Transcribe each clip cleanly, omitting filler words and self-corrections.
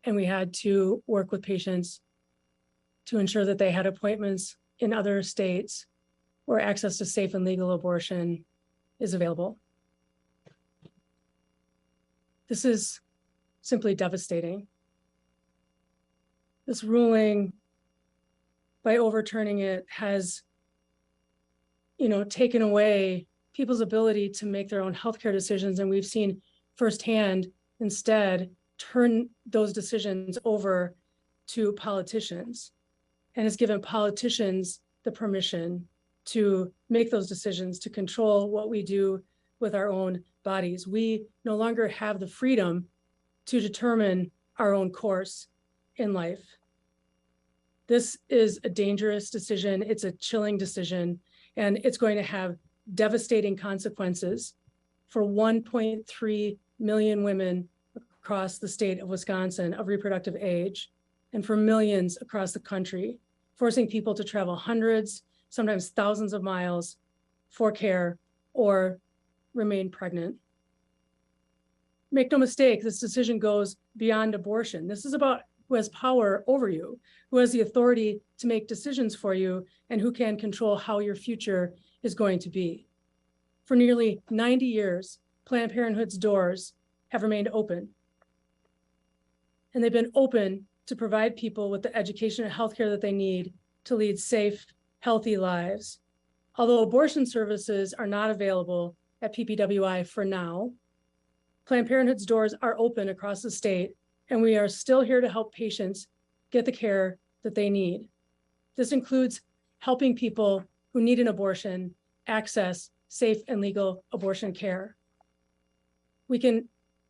and we had to work with patients to ensure that they had appointments in other states where access to safe and legal abortion is available. This is simply devastating. This ruling, by overturning it, has, taken away people's ability to make their own healthcare decisions. And we've seen firsthand instead turn those decisions over to politicians, and has given politicians the permission to make those decisions, to control what we do with our own bodies. We no longer have the freedom to determine our own course in life. This is a dangerous decision. It's a chilling decision, and it's going to have devastating consequences for 1.3 million women across the state of Wisconsin of reproductive age, and for millions across the country, forcing people to travel hundreds, sometimes thousands of miles for care or remain pregnant. Make no mistake, this decision goes beyond abortion. This is about who has power over you, who has the authority to make decisions for you, and who can control how your future is going to be. For nearly 90 years, Planned Parenthood's doors have remained open. And they've been open to provide people with the education and healthcare that they need to lead safe, healthy lives. Although abortion services are not available at PPWI for now, Planned Parenthood's doors are open across the state, and we are still here to help patients get the care that they need. This includes helping people who need an abortion access safe and legal abortion care. We can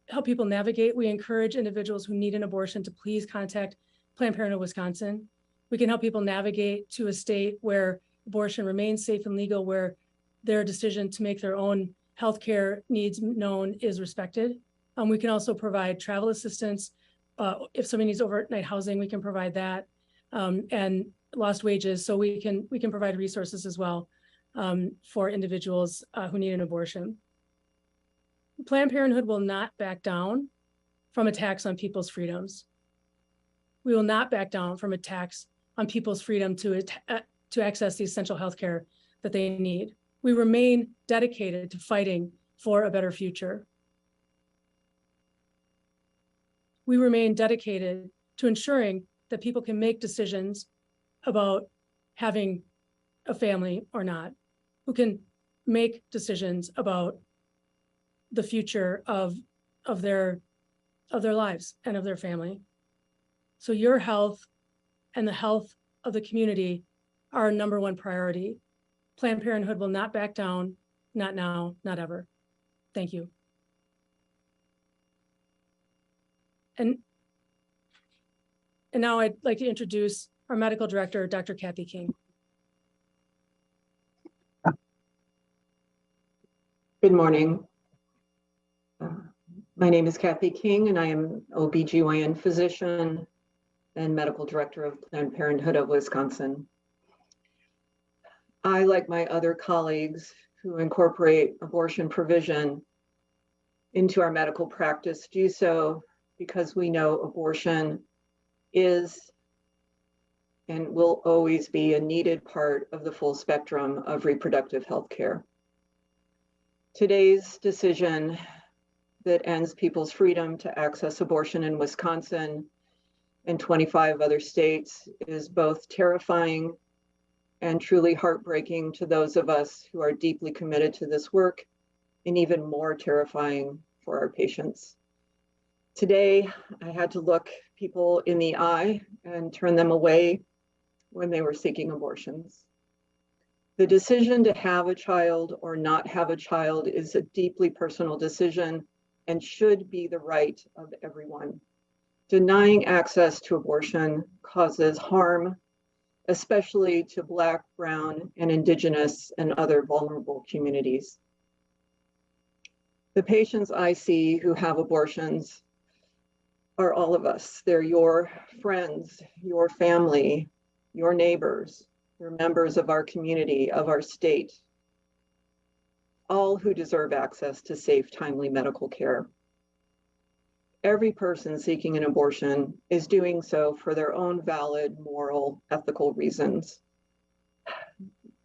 help people navigate. We encourage individuals who need an abortion to please contact Planned Parenthood Wisconsin. We can help people navigate to a state where abortion remains safe and legal, where their decision to make their own healthcare needs known is respected. We can also provide travel assistance. If somebody needs overnight housing, we can provide that, and lost wages. So we can provide resources as well for individuals who need an abortion. Planned Parenthood will not back down from attacks on people's freedoms. We will not back down from attacks on people's freedom to access the essential healthcare that they need. We remain dedicated to fighting for a better future. We remain dedicated to ensuring that people can make decisions about having a family or not, who can make decisions about the future of their lives and of their family. So your health and the health of the community are our number one priority. Planned Parenthood will not back down, not now, not ever. Thank you. And now I'd like to introduce our medical director, Dr. Kathy King. Good morning. My name is Kathy King, and I am OBGYN physician and medical director of Planned Parenthood of Wisconsin. I, like my other colleagues who incorporate abortion provision into our medical practice, do so because we know abortion is and will always be a needed part of the full spectrum of reproductive health care. Today's decision that ends people's freedom to access abortion in Wisconsin and 25 other states is both terrifying and truly heartbreaking to those of us who are deeply committed to this work, and even more terrifying for our patients. Today, I had to look people in the eye and turn them away when they were seeking abortions. The decision to have a child or not have a child is a deeply personal decision and should be the right of everyone. Denying access to abortion causes harm, especially to Black, Brown, and Indigenous and other vulnerable communities. The patients I see who have abortions are all of us. They're your friends, your family, your neighbors, they're members of our community, of our state, all who deserve access to safe, timely medical care. Every person seeking an abortion is doing so for their own valid, moral, ethical reasons.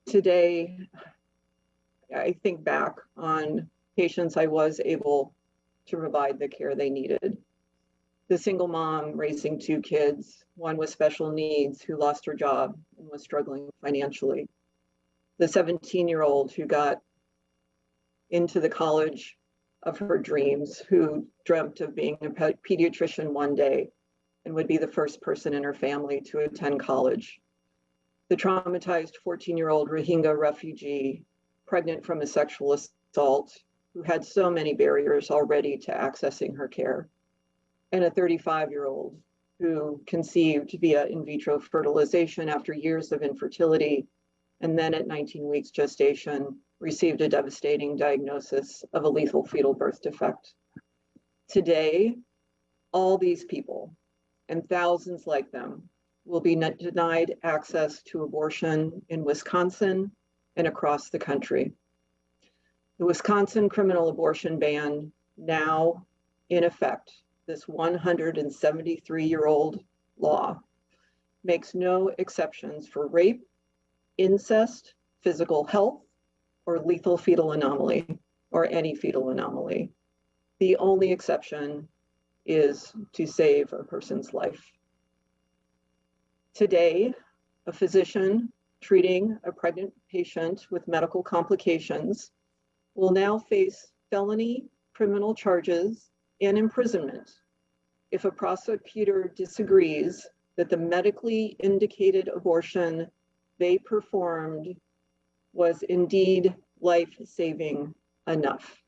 Today, I think back on patients I was able to provide the care they needed. The single mom raising two kids, one with special needs who lost her job and was struggling financially. The 17-year-old who got into the college of her dreams, who dreamt of being a pediatrician one day and would be the first person in her family to attend college. The traumatized 14-year-old Rohingya refugee, pregnant from a sexual assault, who had so many barriers already to accessing her care. And a 35-year-old who conceived via in vitro fertilization after years of infertility, and then at 19 weeks gestation, received a devastating diagnosis of a lethal fetal birth defect. Today, all these people and thousands like them will be denied access to abortion in Wisconsin and across the country. The Wisconsin criminal abortion ban, now in effect, this 173-year-old law, makes no exceptions for rape, incest, physical health, or lethal fetal anomaly, or any fetal anomaly. The only exception is to save a person's life. Today, a physician treating a pregnant patient with medical complications will now face felony criminal charges and imprisonment if a prosecutor disagrees that the medically indicated abortion they performed was indeed life-saving enough.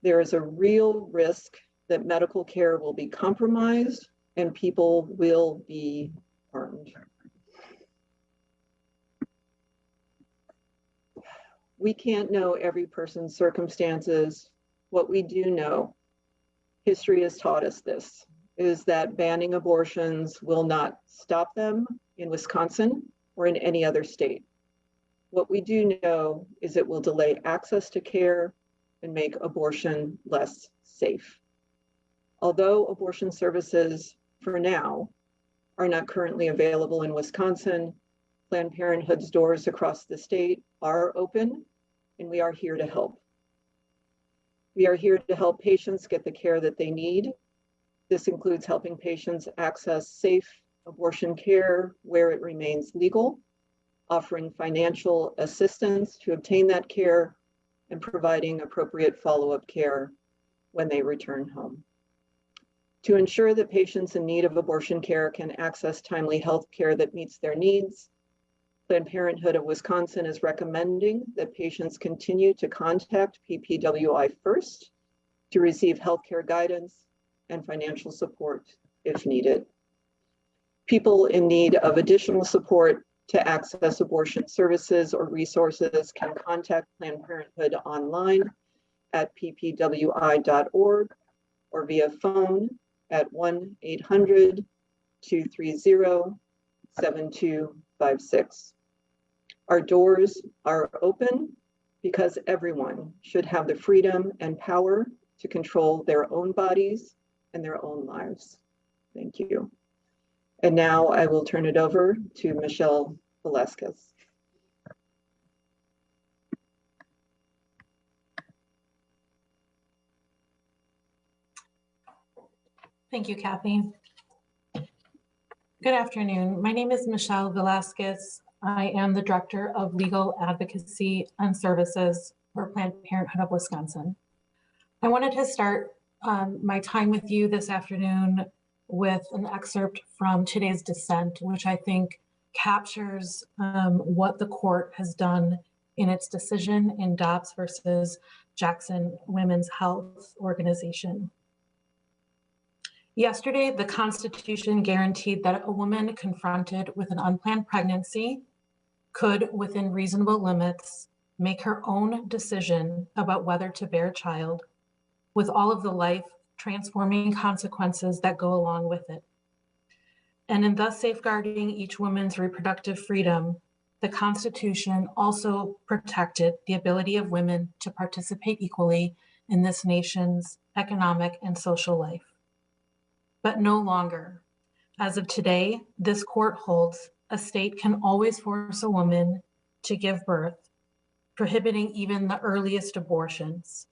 There is a real risk that medical care will be compromised and people will be harmed. We can't know every person's circumstances. What we do know, history has taught us this, is that banning abortions will not stop them in Wisconsin or in any other state. What we do know is it will delay access to care and make abortion less safe. Although abortion services, for now, are not currently available in Wisconsin, Planned Parenthood's doors across the state are open, and we are here to help. We are here to help patients get the care that they need. This includes helping patients access safe abortion care where it remains legal, offering financial assistance to obtain that care, and providing appropriate follow-up care when they return home. To ensure that patients in need of abortion care can access timely health care that meets their needs, Planned Parenthood of Wisconsin is recommending that patients continue to contact PPWI first to receive healthcare guidance and financial support if needed. People in need of additional support to access abortion services or resources can contact Planned Parenthood online at ppwi.org or via phone at 1-800-230-7256. Our doors are open because everyone should have the freedom and power to control their own bodies and their own lives. Thank you. And now I will turn it over to Michelle Velasquez. Thank you, Kathy. Good afternoon. My name is Michelle Velasquez. I am the Director of Legal Advocacy and Services for Planned Parenthood of Wisconsin. I wanted to start my time with you this afternoon with an excerpt from today's dissent, which I think captures what the court has done in its decision in Dobbs versus Jackson Women's Health Organization. Yesterday, the Constitution guaranteed that a woman confronted with an unplanned pregnancy could, within reasonable limits, make her own decision about whether to bear a child, with all of the life-transforming consequences that go along with it. And in thus safeguarding each woman's reproductive freedom, the Constitution also protected the ability of women to participate equally in this nation's economic and social life. but no longer. As of today, this court holds a state can always force a woman to give birth, prohibiting even the earliest abortions.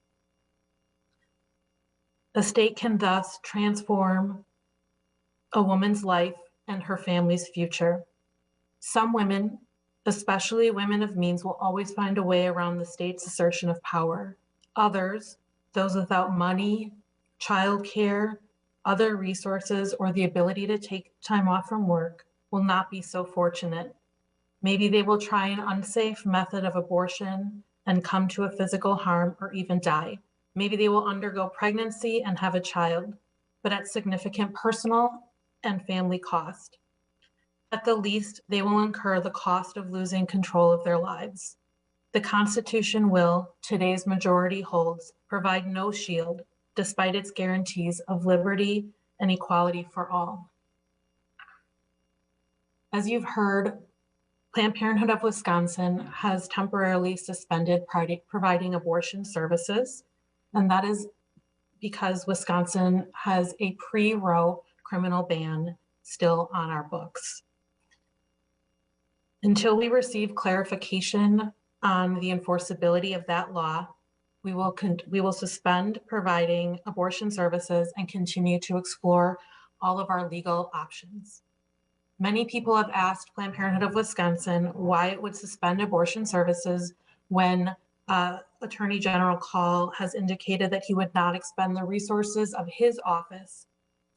A state can thus transform a woman's life and her family's future. Some women, especially women of means, will always find a way around the state's assertion of power. Others, those without money, childcare, other resources, or the ability to take time off from work, will not be so fortunate. Maybe they will try an unsafe method of abortion and come to a physical harm or even die. Maybe they will undergo pregnancy and have a child, but at significant personal and family cost. At the least, they will incur the cost of losing control of their lives. The Constitution will, today's majority holds, provide no shield, despite its guarantees of liberty and equality for all. As you've heard, Planned Parenthood of Wisconsin has temporarily suspended providing abortion services, and that is because Wisconsin has a pre-Roe criminal ban still on our books. Until we receive clarification on the enforceability of that law, we will suspend providing abortion services and continue to explore all of our legal options. Many people have asked Planned Parenthood of Wisconsin why it would suspend abortion services when Attorney General Call has indicated that he would not expend the resources of his office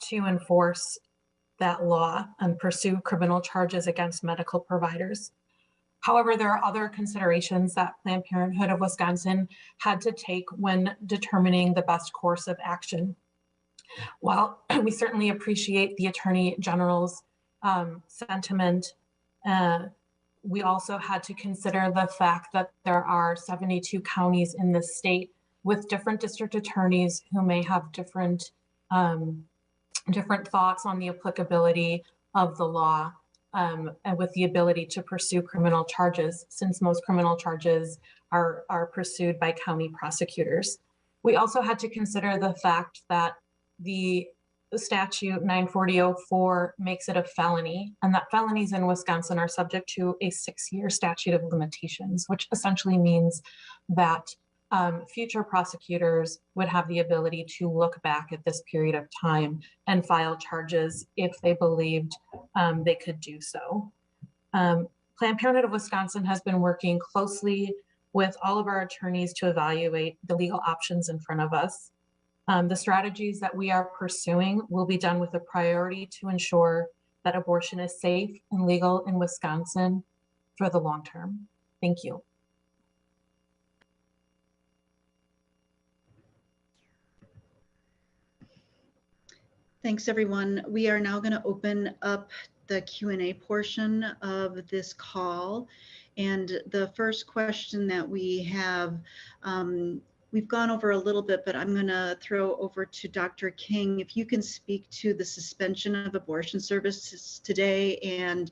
to enforce that law and pursue criminal charges against medical providers. However, there are other considerations that Planned Parenthood of Wisconsin had to take when determining the best course of action. While we certainly appreciate the Attorney General's sentiment, we also had to consider the fact that there are 72 counties in the state with different district attorneys who may have different thoughts on the applicability of the law, and with the ability to pursue criminal charges, since most criminal charges are pursued by county prosecutors. We also had to consider the fact that the statute 940-04 makes it a felony, and that felonies in Wisconsin are subject to a 6-year statute of limitations, which essentially means that future prosecutors would have the ability to look back at this period of time and file charges if they believed they could do so. Planned Parenthood of Wisconsin has been working closely with all of our attorneys to evaluate the legal options in front of us. The strategies that we are pursuing will be done with a priority to ensure that abortion is safe and legal in Wisconsin for the long term. Thank you. Thanks, everyone. We are now going to open up the Q&A portion of this call. And the first question that we have, we've gone over a little bit, but I'm going to throw over to Dr. King. If you can speak to the suspension of abortion services today and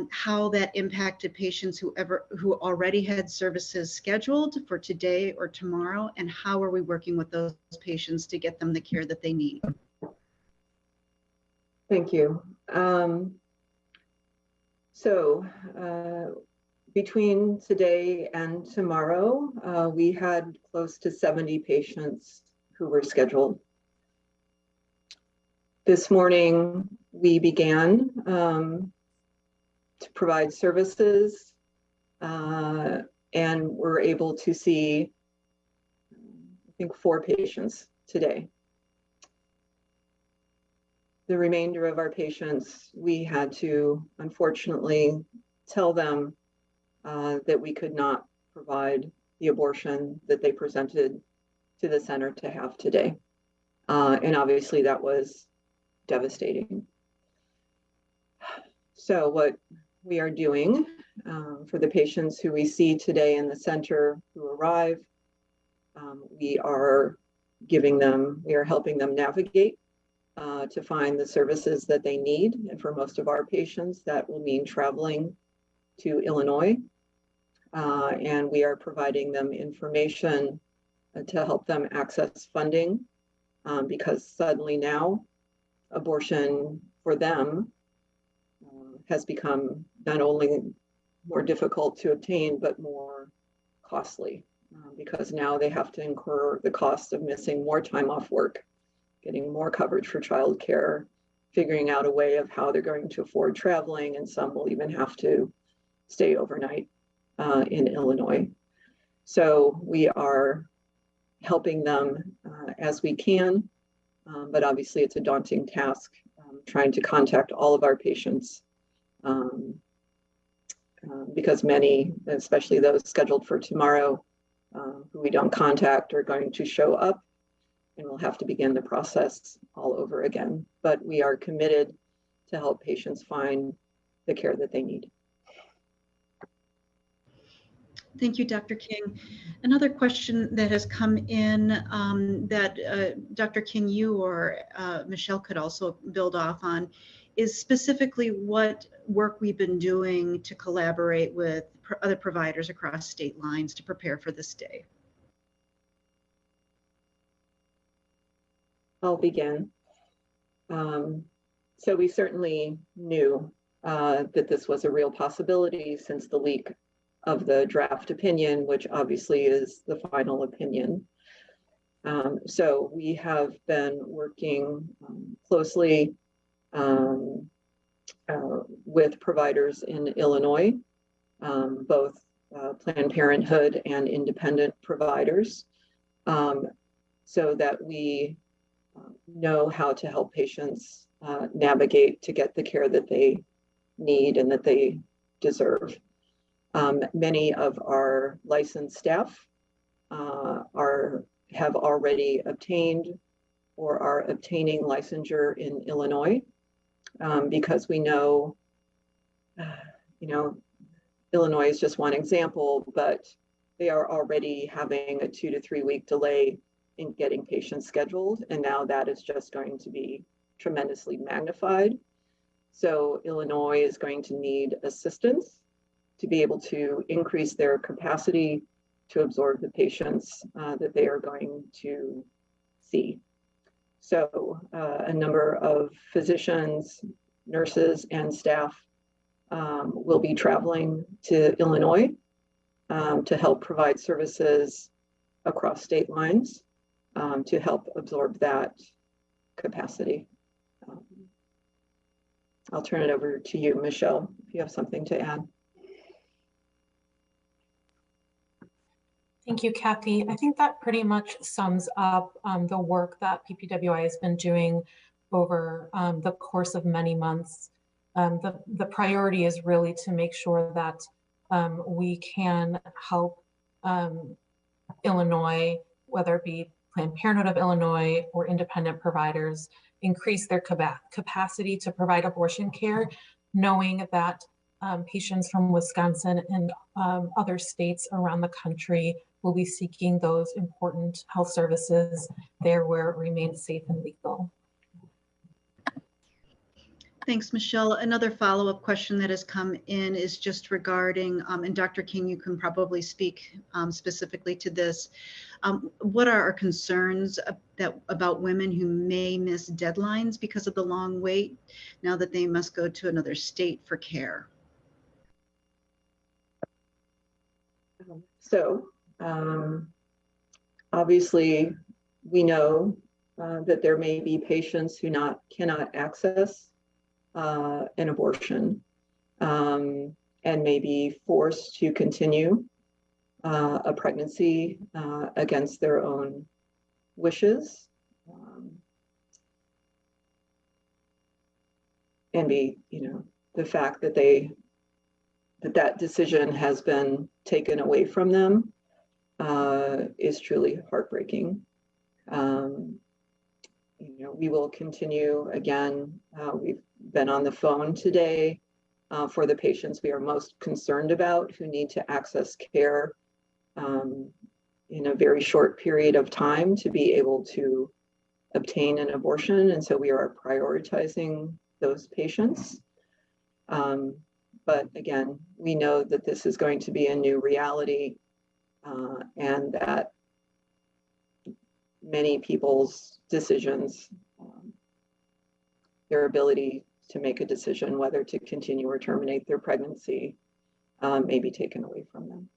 how that impacted patients who already had services scheduled for today or tomorrow, and how are we working with those patients to get them the care that they need? Thank you. Between today and tomorrow, we had close to 70 patients who were scheduled. This morning, we began to provide services and were able to see, I think, 4 patients today. The remainder of our patients, we had to, unfortunately, tell them that we could not provide the abortion that they presented to the center to have today. And obviously that was devastating. So what we are doing for the patients who we see today in the center who arrive, we are helping them navigate to find the services that they need. And for most of our patients, that will mean traveling to Illinois. And we are providing them information to help them access funding because suddenly now abortion for them has become not only more difficult to obtain, but more costly because now they have to incur the cost of missing more time off work, getting more coverage for childcare, figuring out a way of how they're going to afford traveling, and some will even have to stay overnight in Illinois. So we are helping them as we can, but obviously it's a daunting task trying to contact all of our patients because many, especially those scheduled for tomorrow, who we don't contact are going to show up, and we'll have to begin the process all over again. But we are committed to help patients find the care that they need. Thank you, Dr. King. Another question that has come in that Dr. King, you or Michelle could also build off on is specifically what work we've been doing to collaborate with other providers across state lines to prepare for this day. I'll begin. So we certainly knew that this was a real possibility since the leak of the draft opinion, which obviously is the final opinion. So we have been working closely with providers in Illinois, both Planned Parenthood and independent providers, so that we know how to help patients navigate to get the care that they need and that they deserve. Many of our licensed staff have already obtained or are obtaining licensure in Illinois because we know, Illinois is just one example, but they are already having a 2 to 3 week delay in getting patients scheduled. And now that is just going to be tremendously magnified. So Illinois is going to need assistance to be able to increase their capacity to absorb the patients that they are going to see. So a number of physicians, nurses, and staff will be traveling to Illinois to help provide services across state lines to help absorb that capacity. I'll turn it over to you, Michelle, if you have something to add. Thank you, Kathy. I think that pretty much sums up the work that PPWI has been doing over the course of many months. The priority is really to make sure that we can help Illinois, whether it be Planned Parenthood of Illinois or independent providers, increase their capacity to provide abortion care, knowing that patients from Wisconsin and other states around the country will be seeking those important health services there where it remains safe and legal. Thanks, Michelle. Another follow-up question that has come in is just regarding, and Dr. King, you can probably speak specifically to this. What are our concerns about women who may miss deadlines because of the long wait now that they must go to another state for care? So obviously we know that there may be patients who cannot access an abortion and may be forced to continue a pregnancy against their own wishes and be, the fact that that decision has been taken away from them is truly heartbreaking. We will continue again. We've been on the phone today for the patients we are most concerned about who need to access care in a very short period of time to be able to obtain an abortion. And so we are prioritizing those patients. But again, we know that this is going to be a new reality and that many people's decisions their ability to make a decision whether to continue or terminate their pregnancy may be taken away from them.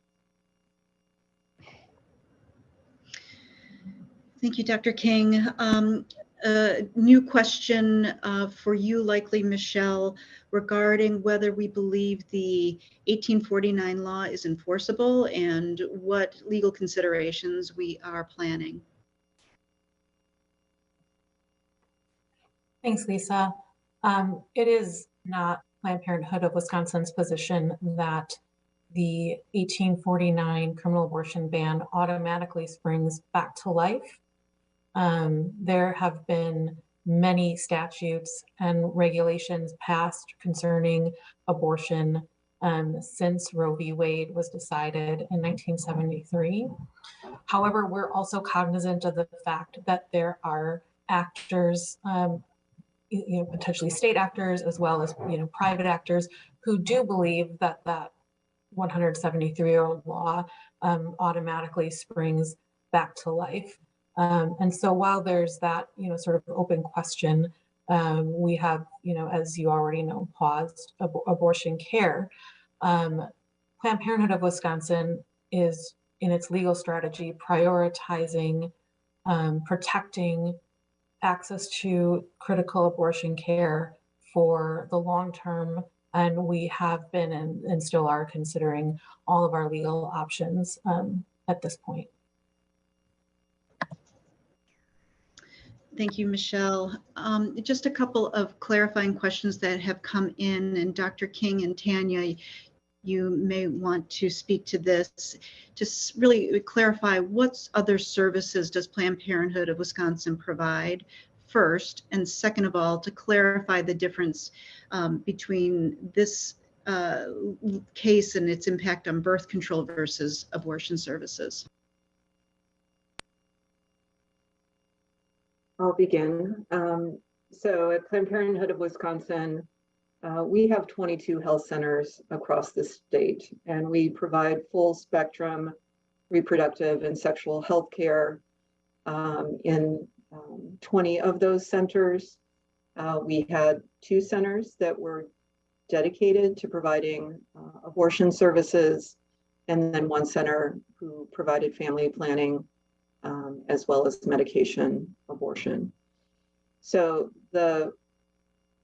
Thank you, Dr. King. A new question for you, likely, Michelle, regarding whether we believe the 1849 law is enforceable and what legal considerations we are planning. Thanks, Lisa. It is not Planned Parenthood of Wisconsin's position that the 1849 criminal abortion ban automatically springs back to life. There have been many statutes and regulations passed concerning abortion since Roe v. Wade was decided in 1973. However, we're also cognizant of the fact that there are actors, potentially state actors, as well as private actors, who do believe that that 173-year-old law automatically springs back to life. And so while there's that, sort of open question, we have, as you already know, paused abortion care. Planned Parenthood of Wisconsin is, in its legal strategy, prioritizing protecting access to critical abortion care for the long term. And we have been and still are considering all of our legal options at this point. Thank you, Michelle. Just a couple of clarifying questions that have come in, and Dr. King and Tanya, you may want to speak to this. Just really clarify, what other services does Planned Parenthood of Wisconsin provide, first? And second of all, to clarify the difference between this case and its impact on birth control versus abortion services. I'll begin. So at Planned Parenthood of Wisconsin, we have 22 health centers across the state, and we provide full spectrum reproductive and sexual health care in 20 of those centers. We had 2 centers that were dedicated to providing abortion services, and then 1 center who provided family planning as well as medication abortion. So the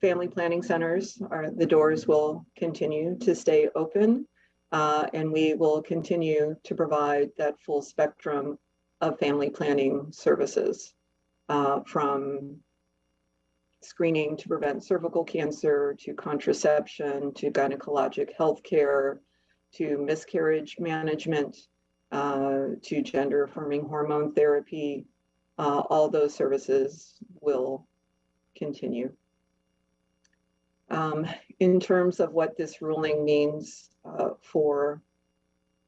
family planning centers, the doors will continue to stay open, and we will continue to provide that full spectrum of family planning services, from screening to prevent cervical cancer, to contraception, to gynecologic health care, to miscarriage management, to gender affirming hormone therapy. All those services will continue. In terms of what this ruling means for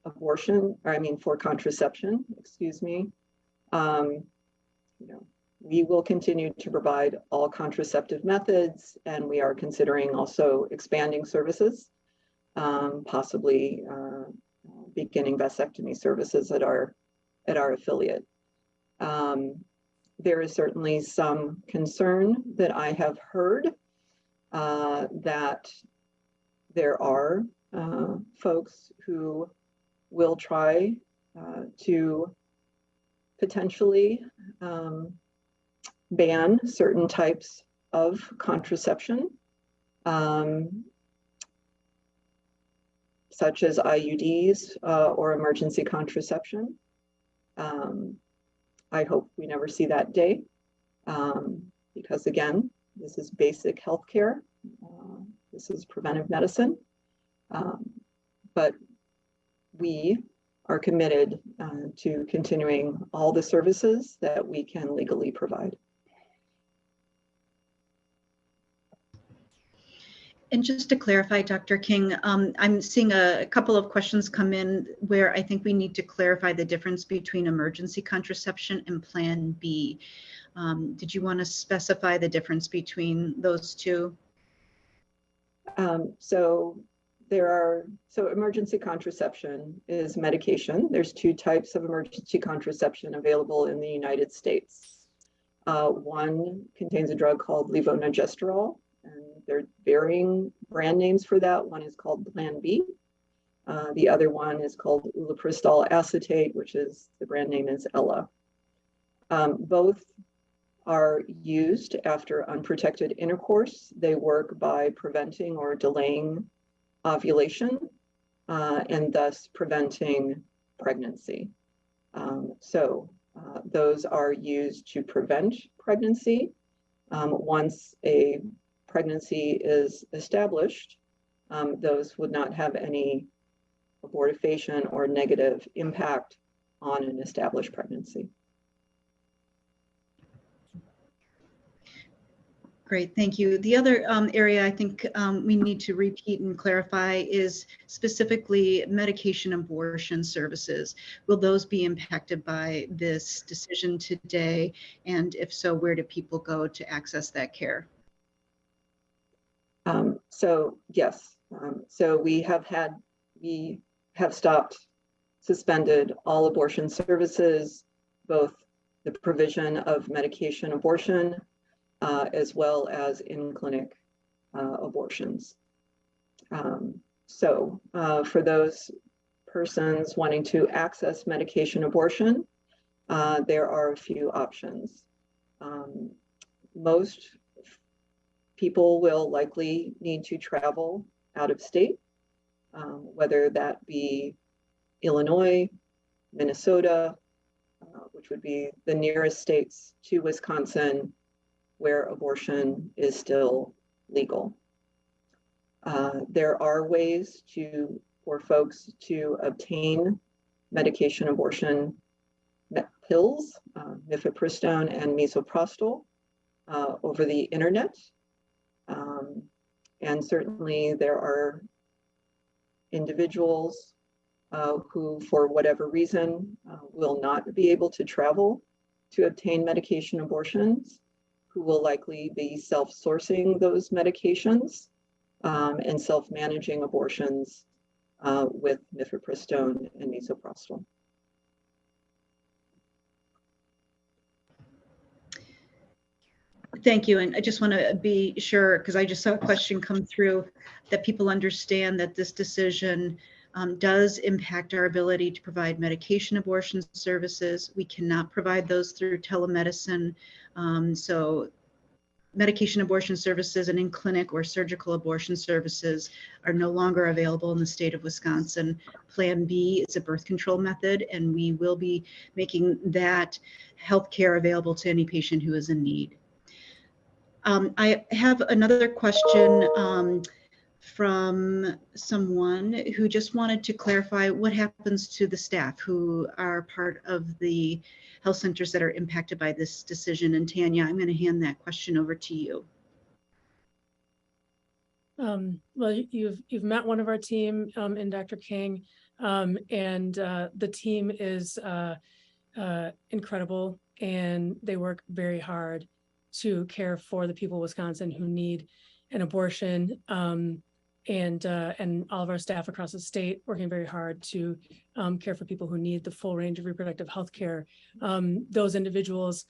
abortion, for contraception, excuse me, we will continue to provide all contraceptive methods, and we are considering also expanding services, possibly beginning vasectomy services at our affiliate. There is certainly some concern that I have heard that there are folks who will try to potentially ban certain types of contraception, such as IUDs or emergency contraception. I hope we never see that day, because again, this is basic healthcare. This is preventive medicine. But we are committed to continuing all the services that we can legally provide. And just to clarify, Dr. King, I'm seeing a couple of questions come in where I think we need to clarify the difference between emergency contraception and Plan B. Did you want to specify the difference between those two? So emergency contraception is medication. There's 2 types of emergency contraception available in the United States. One contains a drug called levonorgestrel, and there are varying brand names for that. One is called Plan B. The other one is called ulipristal acetate, which is the brand name is Ella. Both are used after unprotected intercourse. They work by preventing or delaying ovulation and thus preventing pregnancy. Those are used to prevent pregnancy. Once a pregnancy is established, those would not have any abortifacient or negative impact on an established pregnancy. Great, thank you. The other area I think we need to repeat and clarify is specifically medication abortion services. Will those be impacted by this decision today? And if so, where do people go to access that care? Yes, we have stopped, suspended all abortion services, both the provision of medication abortion, as well as in-clinic abortions. For those persons wanting to access medication abortion, there are a few options. Most people will likely need to travel out of state, whether that be Illinois, Minnesota, which would be the nearest states to Wisconsin, where abortion is still legal. There are ways for folks to obtain medication abortion pills, mifepristone and misoprostol, over the internet. And certainly there are individuals who, for whatever reason, will not be able to travel to obtain medication abortions, who will likely be self-sourcing those medications and self-managing abortions with mifepristone and misoprostol. Thank you. And I just want to be sure, because I just saw a question come through, that people understand that this decision does impact our ability to provide medication abortion services. We cannot provide those through telemedicine. So medication abortion services and in-clinic or surgical abortion services are no longer available in the state of Wisconsin. Plan B is a birth control method, and we will be making that healthcare available to any patient who is in need. I have another question from someone who just wanted to clarify what happens to the staff who are part of the health centers that are impacted by this decision. And Tanya, I'm going to hand that question over to you. Well, you've met one of our team in Dr. King, and the team is incredible, and they work very hard to care for the people of Wisconsin who need an abortion, and all of our staff across the state working very hard to care for people who need the full range of reproductive health care. Those individuals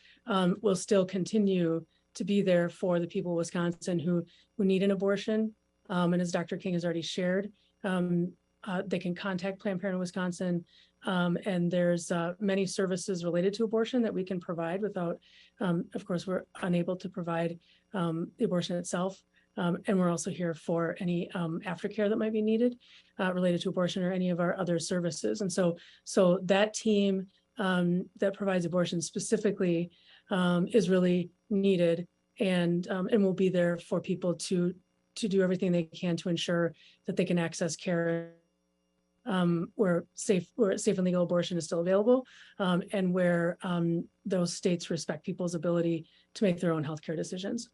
will still continue to be there for the people of Wisconsin who need an abortion. And as Dr. King has already shared, they can contact Planned Parenthood Wisconsin, and there's many services related to abortion that we can provide without, of course, we're unable to provide the abortion itself. And we're also here for any aftercare that might be needed related to abortion or any of our other services. And so that team that provides abortion specifically is really needed, and will be there for people to do everything they can to ensure that they can access care where safe and legal abortion is still available, and where those states respect people's ability to make their own healthcare decisions.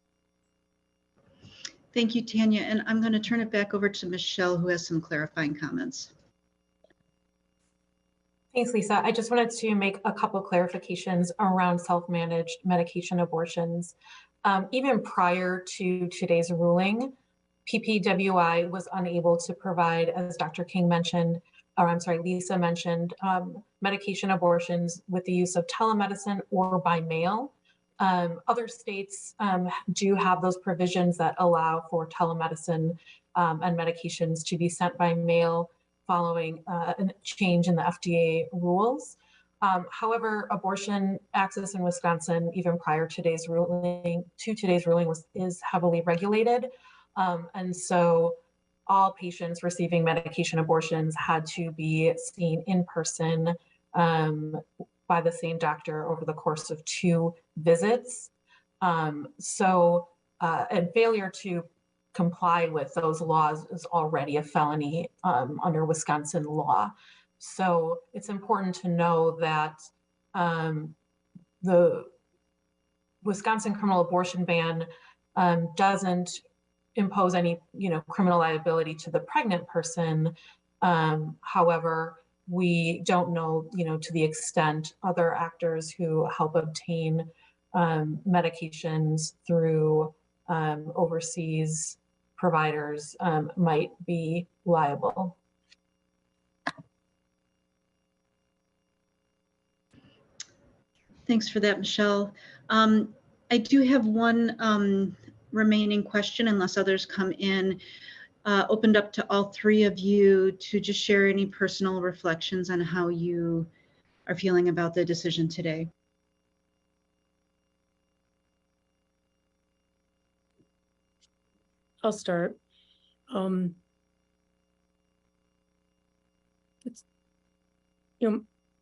Thank you, Tanya. And I'm going to turn it back over to Michelle, who has some clarifying comments. Thanks, Lisa. I just wanted to make a couple clarifications around self-managed medication abortions. Even prior to today's ruling, PPWI was unable to provide, as Dr. King mentioned, or I'm sorry, Lisa mentioned, medication abortions with the use of telemedicine or by mail Other states do have those provisions that allow for telemedicine and medications to be sent by mail following a change in the FDA rules. However, abortion access in Wisconsin, even prior to today's ruling, is heavily regulated. And so all patients receiving medication abortions had to be seen in person by the same doctor over the course of 2 visits. And failure to comply with those laws is already a felony under Wisconsin law. So it's important to know that the Wisconsin criminal abortion ban doesn't impose any, criminal liability to the pregnant person. However, we don't know, to the extent other actors who help obtain medications through overseas providers might be liable. Thanks for that, Michelle. I do have one remaining question, unless others come in. Opened up to all 3 of you to just share any personal reflections on how you are feeling about the decision today. I'll start.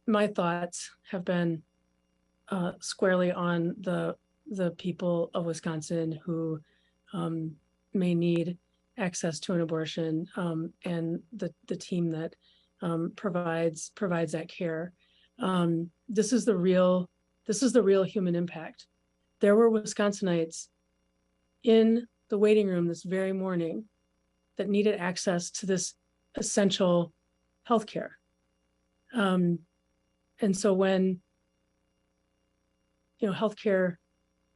My thoughts have been squarely on the people of Wisconsin who may need access to an abortion, and the team that provides that care. This is the real human impact. There were Wisconsinites in the waiting room this very morning that needed access to this essential healthcare. And so when healthcare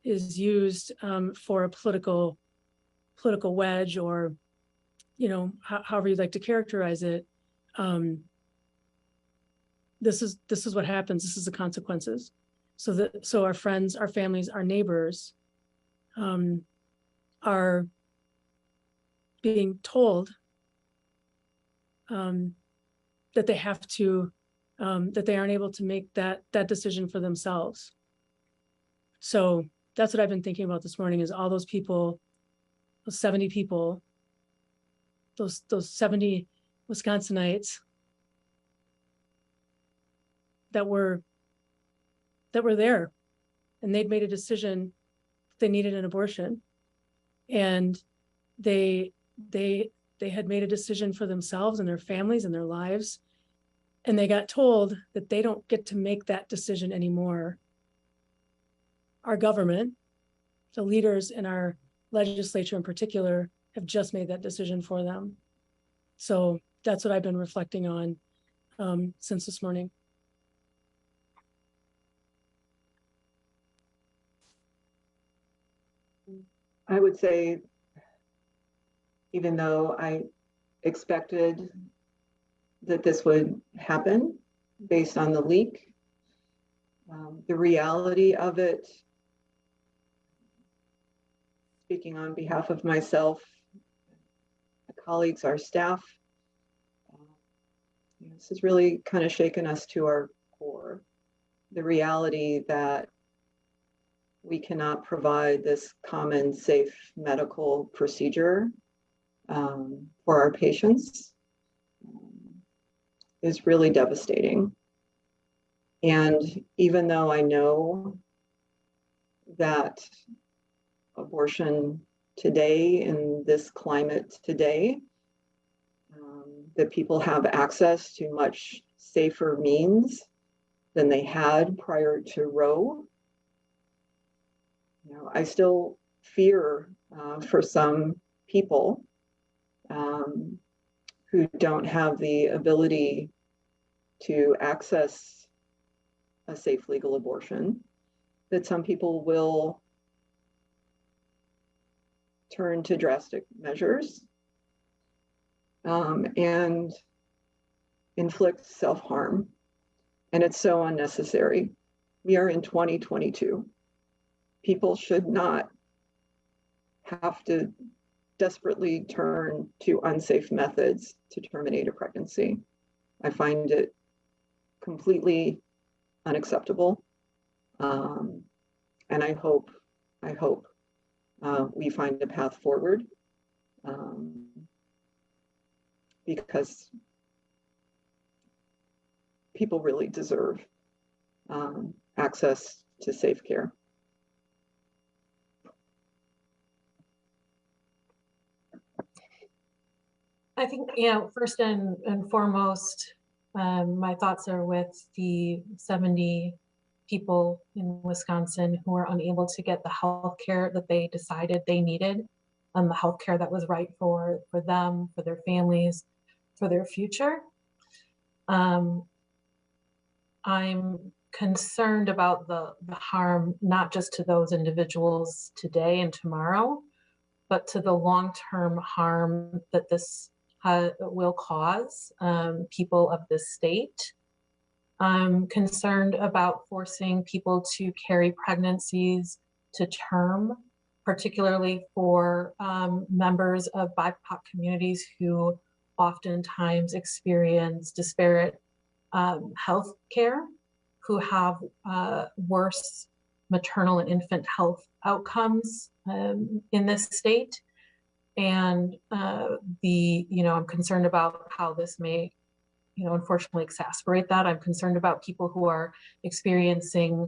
is used for a political wedge, or however you'd like to characterize it, this is what happens. This is the consequences. So our friends, our families, our neighbors are being told that they have to, that they aren't able to make that decision for themselves. So that's what I've been thinking about this morning, is all those people, those 70 people, those 70 Wisconsinites that were there, and they'd made a decision they needed an abortion, and they had made a decision for themselves and their families and their lives, and they got told that they don't get to make that decision anymore. Our government, the leaders in our legislature in particular, have just made that decision for them. So that's what I've been reflecting on since this morning. I would say, even though I expected that this would happen based on the leak, the reality of it, speaking on behalf of myself, my colleagues, our staff, this has really kind of shaken us to our core. The reality that we cannot provide this common, safe medical procedure for our patients is really devastating. And even though I know that abortion today, in this climate today, that people have access to much safer means than they had prior to Roe, I still fear for some people who don't have the ability to access a safe legal abortion, that some people will turn to drastic measures and inflict self-harm. And it's so unnecessary. We are in 2022. people should not have to desperately turn to unsafe methods to terminate a pregnancy. I find it completely unacceptable. And I hope we find a path forward, because people really deserve access to safe care. I think, first and foremost, my thoughts are with the 70 people in Wisconsin who are unable to get the health care that they decided they needed, and the health care that was right for them, for their families, for their future. I'm concerned about the harm, not just to those individuals today and tomorrow, but to the long-term harm that this will cause people of this state. I'm concerned about forcing people to carry pregnancies to term, particularly for members of BIPOC communities who oftentimes experience disparate health care, who have worse maternal and infant health outcomes in this state. And I'm concerned about how this may, unfortunately exacerbate that. I'm concerned about people who are experiencing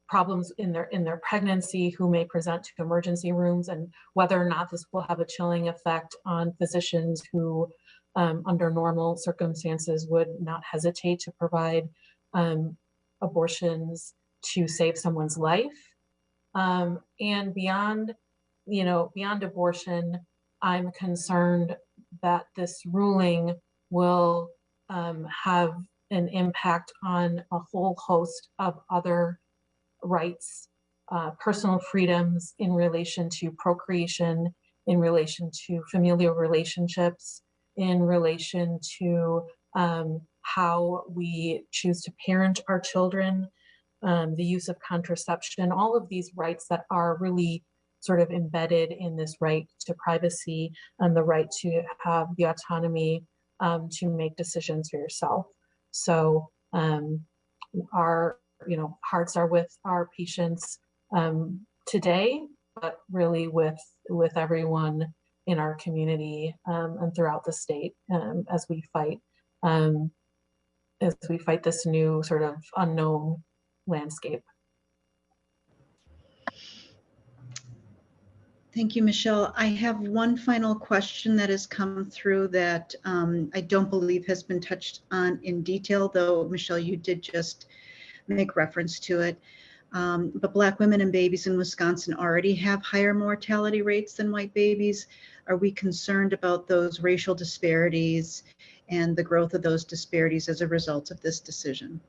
problems in their pregnancy, who may present to emergency rooms, and whether or not this will have a chilling effect on physicians who, under normal circumstances, would not hesitate to provide abortions to save someone's life. And beyond abortion, I'm concerned that this ruling will have an impact on a whole host of other rights, personal freedoms in relation to procreation, in relation to familial relationships, in relation to how we choose to parent our children, the use of contraception, all of these rights that are really sort of embedded in this right to privacy and the right to have the autonomy to make decisions for yourself. So our hearts are with our patients today, but really with everyone in our community and throughout the state as we fight this new sort of unknown landscape. Thank you, Michelle. I have one final question that has come through that I don't believe has been touched on in detail, though, Michelle, you did just make reference to it. But Black women and babies in Wisconsin already have higher mortality rates than white babies. Are we concerned about those racial disparities and the growth of those disparities as a result of this decision?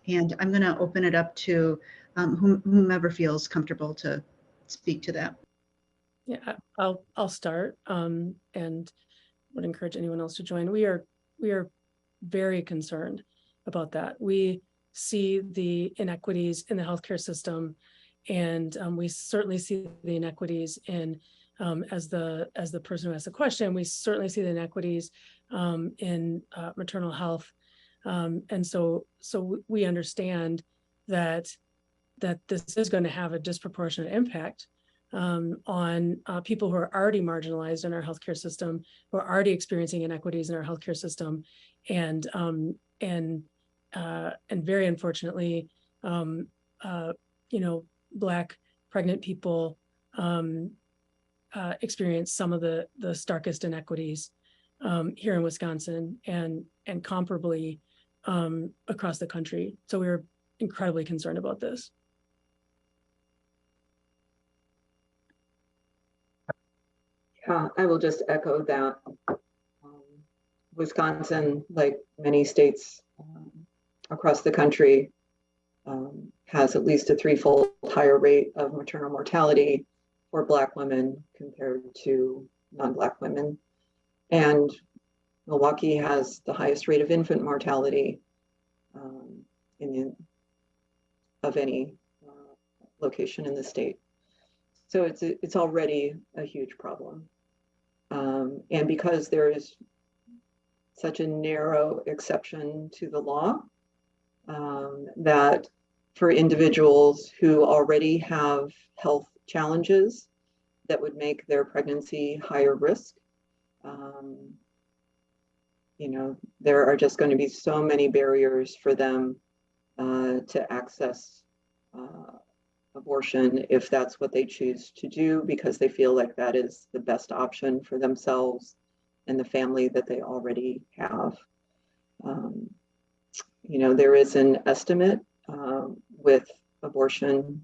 And I'm going to open it up to whomever feels comfortable to speak to that. Yeah, I'll start and would encourage anyone else to join. We are very concerned about that. We see the inequities in the healthcare system, and we certainly see the inequities in as the person who asked the question, we certainly see the inequities in maternal health, and so we understand that this is going to have a disproportionate impact on people who are already marginalized in our healthcare system, who are already experiencing inequities in our healthcare system, and very unfortunately, Black pregnant people experience some of the starkest inequities here in Wisconsin and comparably across the country. So we're incredibly concerned about this. I will just echo that. Wisconsin, like many states across the country, has at least a threefold higher rate of maternal mortality for Black women compared to non-Black women. And Milwaukee has the highest rate of infant mortality of any location in the state. So it's already a huge problem. And because there is such a narrow exception to the law, that for individuals who already have health challenges that would make their pregnancy higher risk, you know, there are just going to be so many barriers for them to access abortion if that's what they choose to do, because they feel like that is the best option for themselves and the family that they already have. You know, there is an estimate with abortion,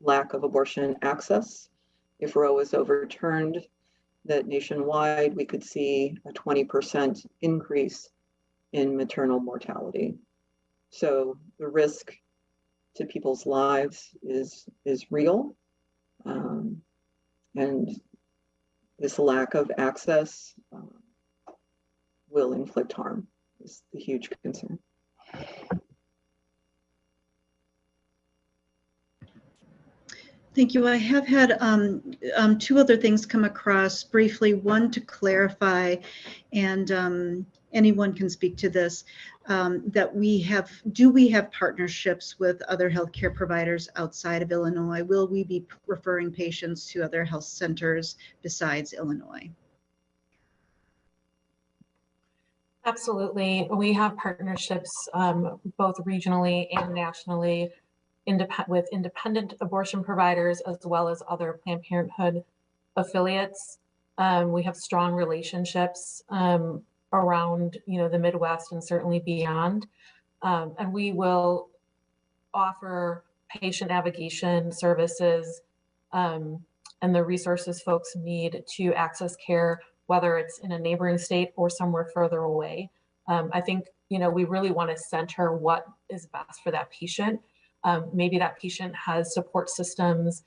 lack of abortion access. If Roe is overturned, that nationwide we could see a 20% increase in maternal mortality. So the risk to people's lives is real. And this lack of access will inflict harm, is the huge concern. Thank you. I have had two other things come across briefly. One to clarify, and anyone can speak to this, that do we have partnerships with other healthcare providers outside of Illinois? Will we be referring patients to other health centers besides Illinois? Absolutely. We have partnerships both regionally and nationally with independent abortion providers, as well as other Planned Parenthood affiliates. We have strong relationships around, you know, the Midwest and certainly beyond. And we will offer patient navigation services and the resources folks need to access care, whether it's in a neighboring state or somewhere further away. I think, you know, we really want to center what is best for that patient. Maybe that patient has support systems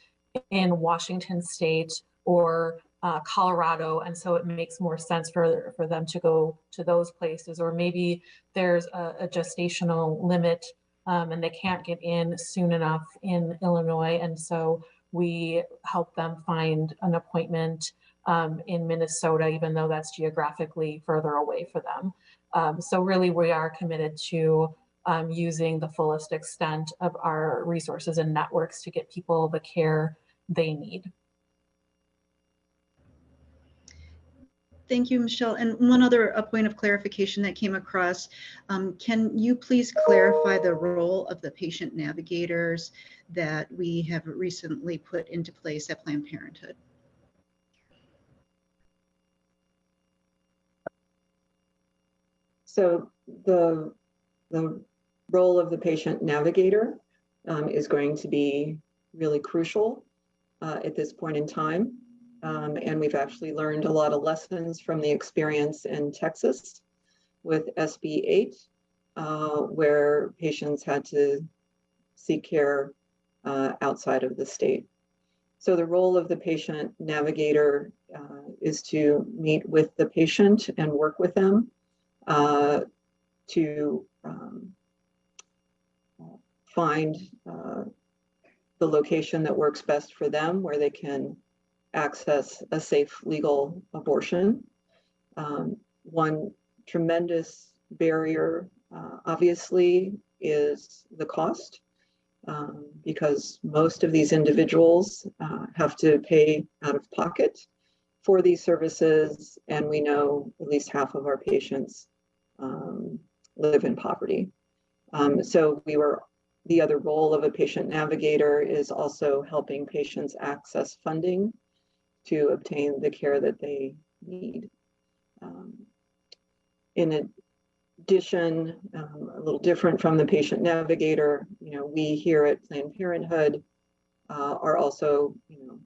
in Washington State or Colorado, and so it makes more sense for them to go to those places. Or maybe there's a gestational limit and they can't get in soon enough in Illinois, and so we help them find an appointment in Minnesota, even though that's geographically further away for them. So really, we are committed to using the fullest extent of our resources and networks to get people the care they need. Thank you, Michelle. And one other point of clarification that came across, can you please clarify the role of the patient navigators that we have recently put into place at Planned Parenthood? So the role of the patient navigator is going to be really crucial at this point in time. And we've actually learned a lot of lessons from the experience in Texas with SB 8, where patients had to seek care outside of the state. So the role of the patient navigator is to meet with the patient and work with them to find the location that works best for them, where they can access a safe legal abortion. One tremendous barrier, obviously, is the cost, because most of these individuals have to pay out of pocket for these services, and we know at least half of our patients live in poverty. So the other role of a patient navigator is also helping patients access funding to obtain the care that they need. In addition, a little different from the patient navigator, you know, we here at Planned Parenthood are also, you know,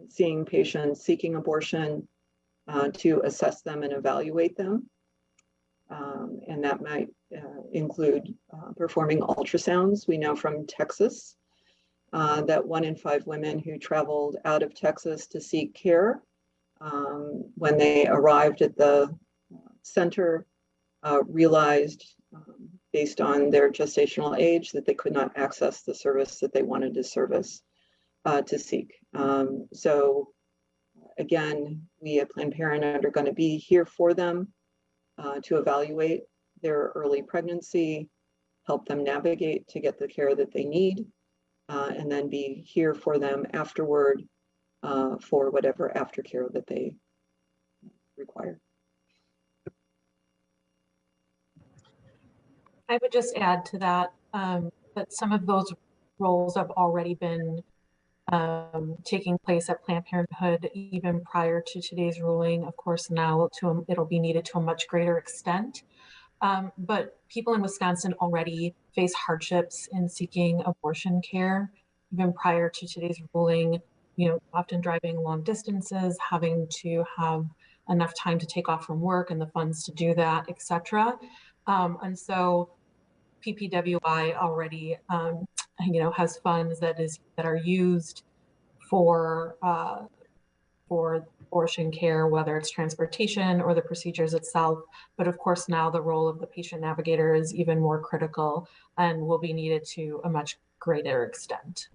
seeing patients seeking abortion to assess them and evaluate them. And that might include performing ultrasounds. We know from Texas that 1 in 5 women who traveled out of Texas to seek care, when they arrived at the center, realized based on their gestational age that they could not access the service that they wanted to seek. So again, we at Planned Parenthood are going to be here for them to evaluate their early pregnancy, help them navigate to get the care that they need, and then be here for them afterward for whatever aftercare that they require. I would just add to that that some of those roles have already been taking place at Planned Parenthood even prior to today's ruling. Of course, now it'll be needed to a much greater extent. But people in Wisconsin already face hardships in seeking abortion care even prior to today's ruling, often driving long distances, having to have enough time to take off from work and the funds to do that, etc. And so PPWI already, has funds that are used for abortion care, whether it's transportation or the procedures itself. But of course, now the role of the patient navigator is even more critical and will be needed to a much greater extent.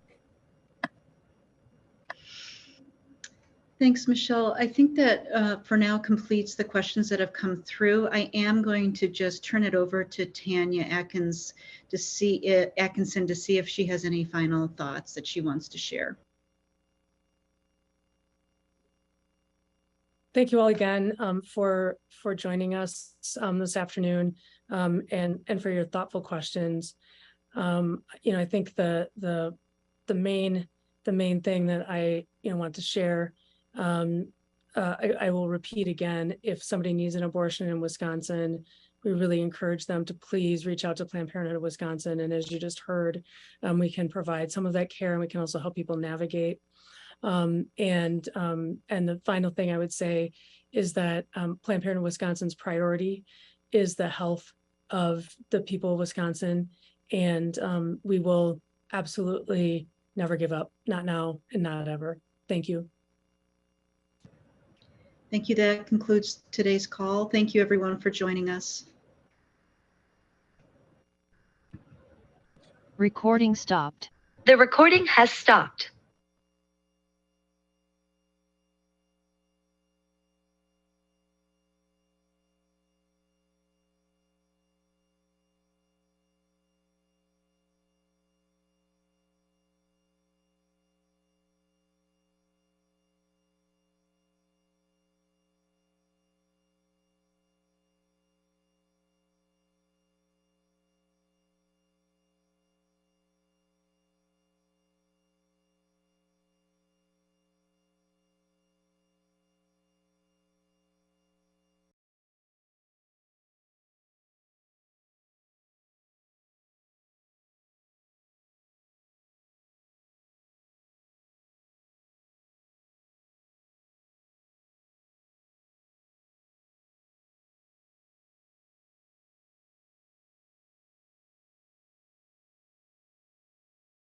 Thanks, Michelle. I think that for now completes the questions that have come through. I am going to just turn it over to Tanya Atkinson to see if she has any final thoughts that she wants to share. Thank you all again for joining us this afternoon and for your thoughtful questions. I think the main thing that I want to share, I will repeat again, if somebody needs an abortion in Wisconsin, we really encourage them to please reach out to Planned Parenthood of Wisconsin. And as you just heard, we can provide some of that care, and we can also help people navigate. And the final thing I would say is that Planned Parenthood of Wisconsin's priority is the health of the people of Wisconsin, and we will absolutely never give up, not now and not ever. Thank you. Thank you. That concludes today's call. Thank you, everyone, for joining us. Recording stopped. The recording has stopped.